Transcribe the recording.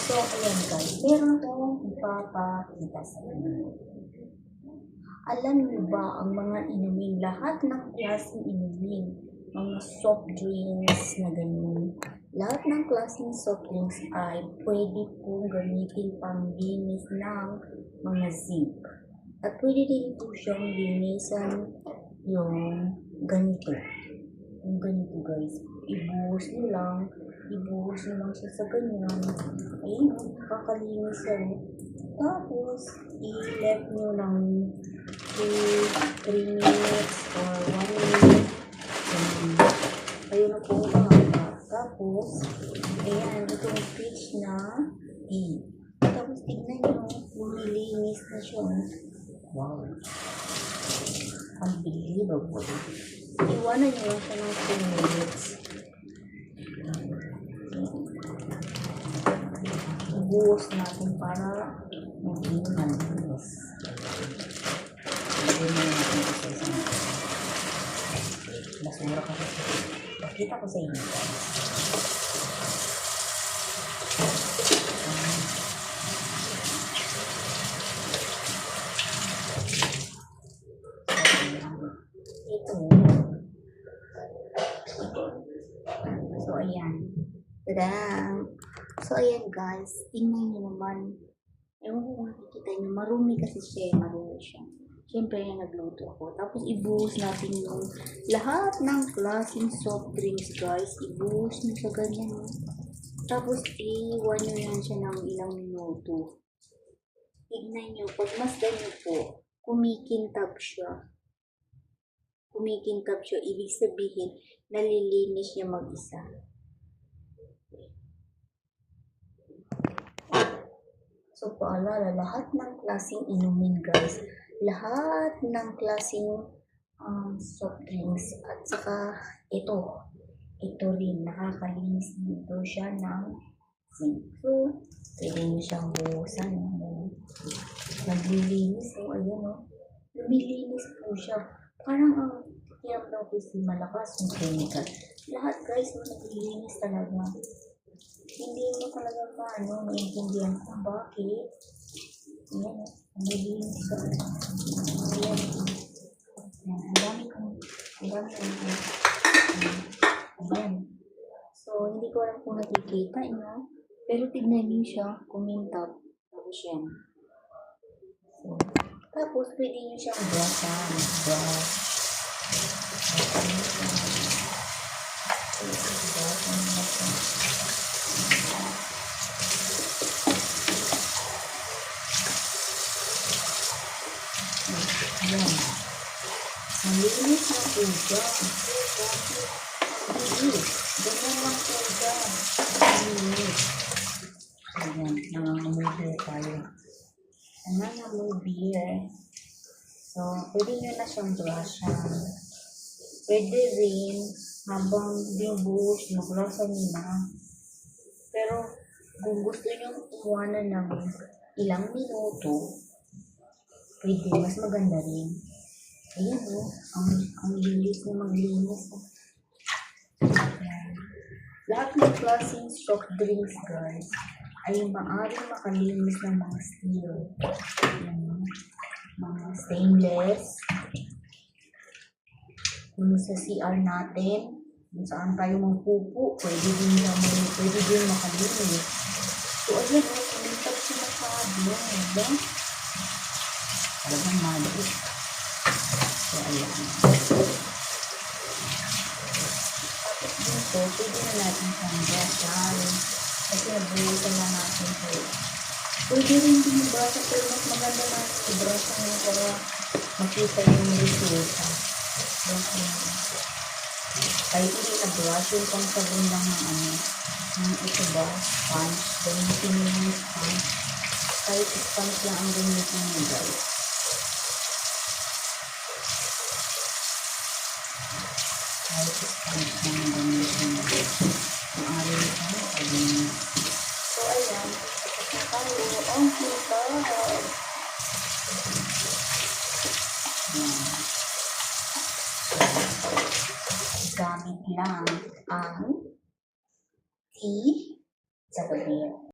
So, ayan guys, meron akong ipapakita sa inyo. Alam niyo ba ang mga inumin, lahat ng klaseng inumin, mga soft drinks na ganun, lahat ng klaseng soft drinks ay pwede pong gamitin panglinis ng mga zip. At pwede din po siyang linisan yung ganito. Yung ganito guys, ibuhos nyo lang siya sa ganyan. Ayun, kakalinis yan. Tapos, i-left nyo ng 2-3 minutes or 1 minute. Ayun na po mahaba. Tapos, ayan, itong peach na tea. Tapos, tignan nyo, lumilinis na siya. Wow. Unbelievable. Iwanan nyo lang siya ng 2 minutes. Ibuhos natin para maging malinis. Lagyan mo natin sa isang basura kasi. Pakita ko sa inyo guys. So, ayan. Tada! So, ayan guys. Tingnan nyo naman. Ewan ko kung nakikita nyo. Marumi kasi siya. Marumi siya. Siyempre, nagluto ako. Tapos, ibuhos natin yung lahat ng klaseng soft drinks guys. Ibuhos nyo sa ganyan. Tapos, iwan nyo yan siya ng ilang minuto. Tignan nyo. Pag masdan nyo po, kumikintab siya. Kumikintab siya. Ibig sabihin, nalilinis niya mag-isa. So, paalala, lahat ng klaseng inumin guys, lahat ng klaseng soft drinks, at saka ito rin, nakakalinis dito siya ng sink. So, pwede nyo siyang buhusan. Naglilinis. So, ayan o. Lumilinis po siya. Parang ang tinapdaw ko si malakas yung chemical. Lahat guys, naglilinis talaga. Hindi mo talaga maintindihan kung bakit. Ayan, naglilinis ka. Ayan. Ang dami kong. Ayan. So, hindi ko alam kung nakikita nyo. Pero tignan nyo siya, kumintab. Tapos yan. So, tapos pwede nyo siyang brushan. Ayan. Malinis na po dyan. Malinis. Ganyan lang po dyan. Malinis. Ayan. Nangangamoy beer tayo. Nangangamoy beer. So, pwede nyo na siyang brushan. Pwede rin habang binubuhos nyo, brushan nyo na. Pero, kung gusto nyo iwanan ng ilang minuto, pwede, mas maganda rin. Ayan o, ang linis na maglinis. Lahat ng klaseng soft drinks guys, ay maaaring makalinis ng mga steel. Mga stainless. Kung sa CR natin, kung saan tayo magpupo, pwede din makalinis. So ayan o, kumintab siya masyado. Talagang magic. So, ayan. Tapos dito, pwede na natin siyang brushan. Kasi nabuhusan na natin ito. Pwede rin din yung brushan, pero mas maganda na yung brushan nyo para makita yung resulta. Kahit hindi na brush, yung pang sabon lang ng ito ba, sponge. Gamitin nyo yung sponge. Kahit sponge lang ang gamitin nyo guys. Kahit sponge lang ang gamitin nyo. Ang araw ito, pwede. So, ayan. Tapos na tayo. Ang kita. Ayan. Gamit lang ang tea sa gabi.